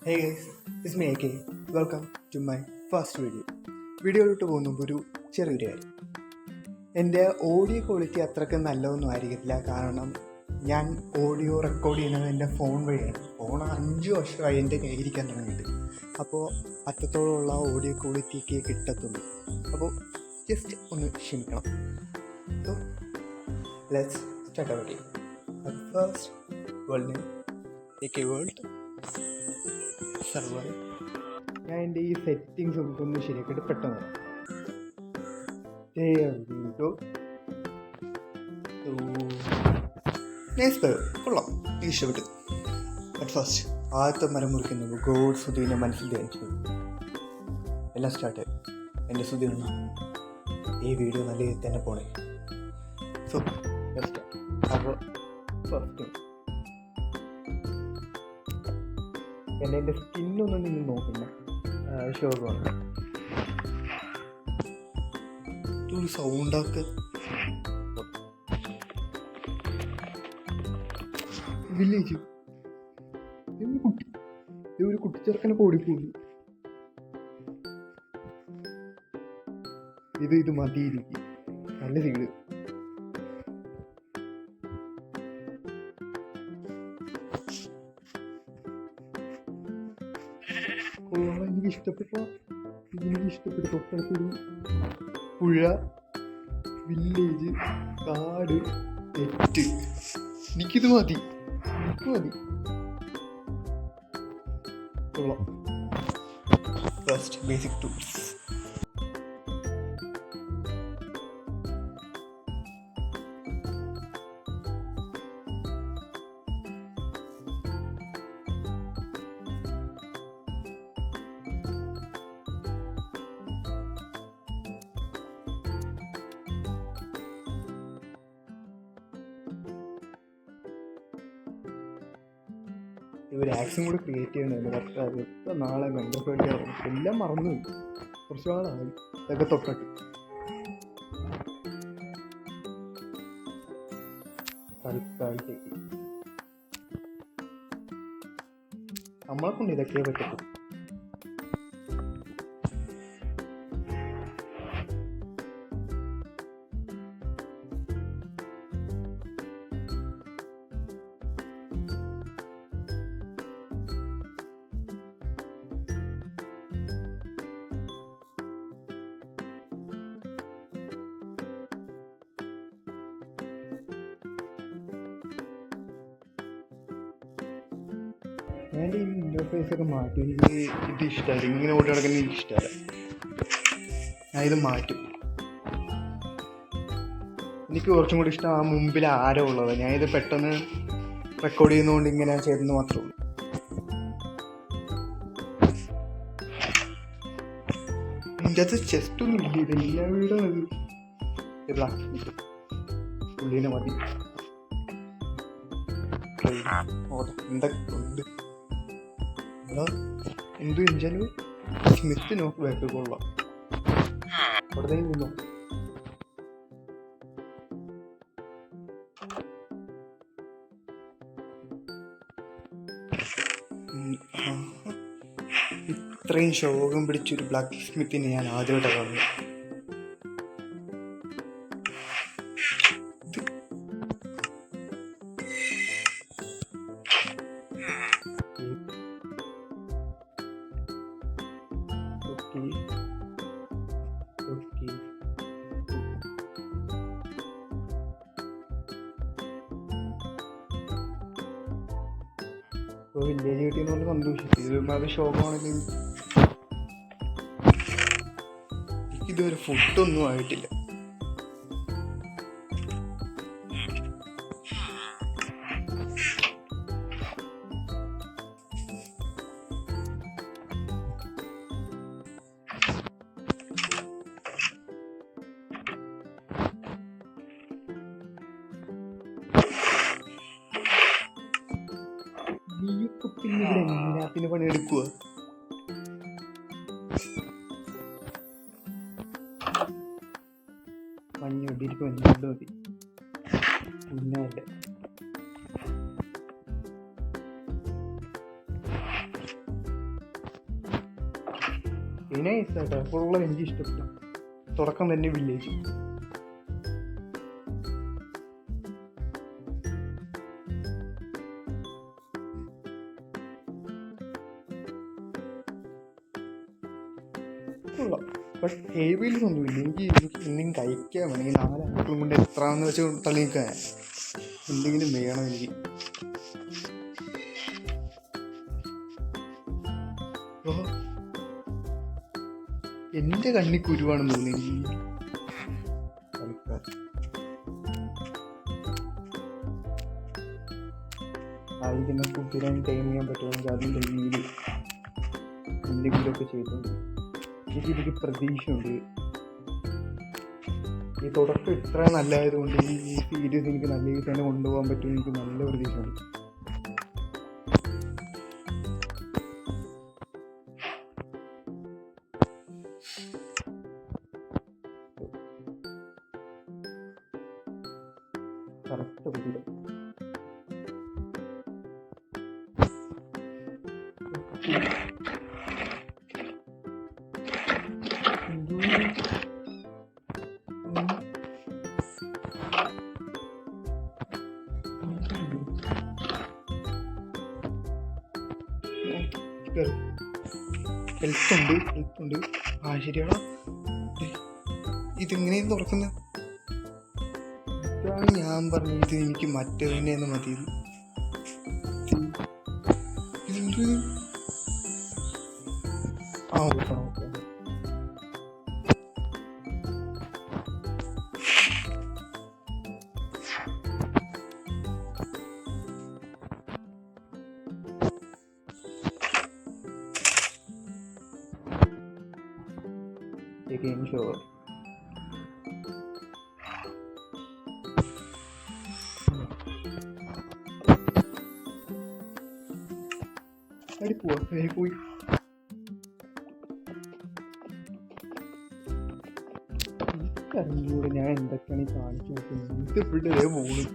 Hey guys, it's me AK. Welcome to my first video. വീഡിയോയിലോട്ട് പോകുമ്പോൾ ഒരു ചെറിയൊരു കാര്യം. എൻ്റെ ഓഡിയോ ക്വാളിറ്റി അത്രയ്ക്ക് നല്ലതൊന്നും ആയിരിക്കത്തില്ല. കാരണം ഞാൻ ഓഡിയോ റെക്കോർഡ് ചെയ്യുന്നത് എൻ്റെ ഫോൺ വഴിയാണ്. ഫോൺ 5 വർഷമായി എൻ്റെ കയ്യിരിക്കാൻ തുടങ്ങിയിട്ട്. അപ്പോൾ അത്രത്തോളമുള്ള ഓഡിയോ ക്വാളിറ്റിക്ക് കിട്ടത്തുള്ളൂ. അപ്പോൾ ജസ്റ്റ് ഒന്ന് ക്ഷമിക്കണം. So let's start our game. First world name AK world server. ഞാൻ എൻ്റെ ഈ സെറ്റിങ്സ് ഒന്ന് ശരിയാക്കിയിട്ട് പെട്ടെന്ന് കൊള്ളാം, എനിക്ക് ഇഷ്ടപ്പെട്ടു. അറ്റ് ഫസ്റ്റ് ആദ്യത്തെ മരം മുറിക്കുന്നത് ഗോഡ് സുധീൻ്റെ മനസ്സിൽ ധ്യാനിച്ചു. എല്ലാം സ്റ്റാർട്ട്. എൻ്റെ സുധീ ഈ വീഡിയോ നല്ല രീതിയിൽ തന്നെ പോണേ. സോ അപ്പോൾ ഫസ്റ്റ് എൻ്റെ സ്കിന്നൊന്നും നിങ്ങൾ നോക്കണ്ട, ശോകമാണ്. ഒരു സൗണ്ടൊക്കെ വില്ലേജ് ഒരു കുട്ടിച്ചെറുക്കനെ ഓടിപ്പോയി. ഇത് മതിയിരിക്കും, നല്ല സീഡ്. എനിക്ക് ഇഷ്ടപ്പെട്ട തൊട്ടടുത്തൊരു പുഴ, വില്ലേജ്, കാട്, നെറ്റ്. എനിക്കിത് മതി. കൊള്ളാം. First basic tools. ഒരു ആക്സും കൂടെ ക്രിയേറ്റ് ചെയ്യണമല്ലോ. പക്ഷേ അത് എത്ര നാളെ മെമ്പർഫേണ്ടി എല്ലാം മറന്നു. കുറച്ച് നാളായി ഇതൊക്കെ തൊട്ടിട്ട്. തൽക്കാലത്തേക്ക് നമ്മളെ കൊണ്ട് ഇതൊക്കെ പറ്റത്തു. ഞാൻ ഈ ഇൻ്റർഫേസൊക്കെ മാറ്റും. എനിക്ക് ഇത് ഇഷ്ടമല്ല, ഇങ്ങനെ ഓടി നടക്കുന്ന എനിക്ക് ഇഷ്ടമല്ല. ഞാൻ ഇത് മാറ്റും. എനിക്ക് കുറച്ചും കൂടി ഇഷ്ടം ആ മുമ്പിൽ ആരോ ഉള്ളത്. ഞാനിത് പെട്ടെന്ന് റെക്കോർഡ് ചെയ്യുന്നതുകൊണ്ട് ഇങ്ങനെ ചെയ്തെന്ന് മാത്രമേ ഉള്ളൂ. ഇതിൻ്റെ അകത്ത് ചെസ്റ്റൊന്നും ഇല്ല. ഇതെല്ലാം വീടാണ്. പുള്ളീനെ മതി. എന്തൊക്കെ ഉണ്ട് എന്തു വെച്ചാൽ സ്മിത്ത് നോക്ക് ബാക്ക് കൊള്ളാം. അവിടെ നിന്നോ ഇത്രയും ശോകം പിടിച്ചൊരു ബ്ലാക്ക് സ്മിത്തിനെ ഞാൻ ആദ്യമായിട്ടാണ് കാണുന്നത്. ഇപ്പോൾ വില്ലേജ് കിട്ടിയെന്നുകൊണ്ട് സന്തോഷിച്ചു. ഇത് ശോകമാണെങ്കിൽ എനിക്കിതുവരെ ഫുഡൊന്നും ആയിട്ടില്ല. നീയൊക്കെ പിന്നെ ഇവിടെ എല്ലാത്തിന് പണിയെടുക്കുക. മഞ്ഞ് ഒടിയിരിക്കും, മഞ്ഞുകൊണ്ട് മതി. പിന്നെ നൈസായിട്ടാ ഫുള്ള് എനിക്ക് ഇഷ്ടപ്പെട്ടു. തുടക്കം തന്നെ വില്ലേജ്. ബട്ട് ഹെവിയിൽസ് ഒന്നുമില്ല. എനിക്ക് എന്തെങ്കിലും കഴിക്കാൻ വേണമെങ്കിൽ 4 ആപ്പിളും കൊണ്ട് എത്രാന്ന് വെച്ച് തള്ളി നിൽക്കാൻ എന്തെങ്കിലും വേണം എനിക്ക്. എൻ്റെ കണ്ണി കുരുവാണെന്ന് തോന്നുന്നു എനിക്ക്. ആയിരിക്കുന്ന കുട്ടിനെ ടൈം ചെയ്യാൻ പറ്റുമെങ്കിൽ അതിൻ്റെ രീതിയിൽ എന്തെങ്കിലുമൊക്കെ ചെയ്തിട്ടുണ്ട്. എനിക്ക് പ്രതീക്ഷയുണ്ട്. ഈ തുടക്കം ഇത്ര നല്ലതായതുകൊണ്ട് ഈ സീരീസ് എനിക്ക് നല്ല രീതിയിൽ തന്നെ കൊണ്ടുപോകാൻ പറ്റുമെന്ന് എനിക്ക് നല്ല പ്രതീക്ഷയുണ്ട്. കറക്റ്റ് പറ്റില്ല. ഹെൽത്ത് ഉണ്ട്. ആ ശരിയാണോ? ഇതിങ്ങനെയും തുറക്കുന്നത് അതാണ് ഞാൻ പറഞ്ഞു. ഇത് എനിക്ക് മറ്റേ തന്നെയെന്ന് മതി. ഇതെന്ത് ആ ഓക്കെ. Game show. പോയി അറിഞ്ഞൂടെ ഞാൻ എന്തൊക്കെയാണ് കാണിച്ചു നോക്കുന്നത്. ഇത് ഫുള്ള് മോളും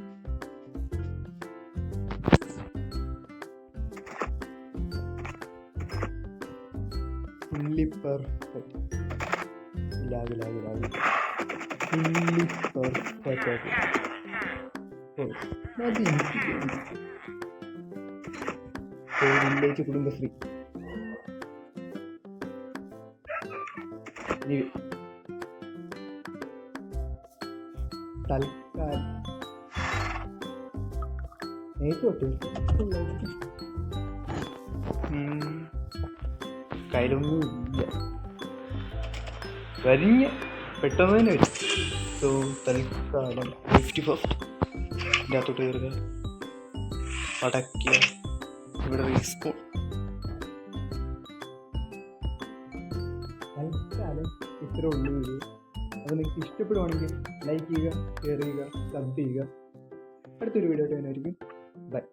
പെർഫെക്റ്റ്. വില്ലേജ് കുടുംബശ്രീ തൽക്കാലം കയ്യിലൊന്നും ഇല്ല. കരിഞ്ഞ പെട്ടെന്ന് തന്നെ വരും. സോ തൽക്കാലം 51 ഇതിൻ്റെ അകത്തോട്ട് കയറുക, അടയ്ക്കുക. ഇവിടെ റീസ്പോൺ. തൽക്കാലം ഇത്ര ഉള്ളൂ വീഡിയോ. അപ്പോൾ നിങ്ങൾക്ക് ഇഷ്ടപ്പെടുവാണെങ്കിൽ ലൈക്ക് ചെയ്യുക, ഷെയർ ചെയ്യുക, സബ് ചെയ്യുക. അടുത്തൊരു വീഡിയോ ആയിട്ട് വരുന്നതായിരിക്കും. ബൈ.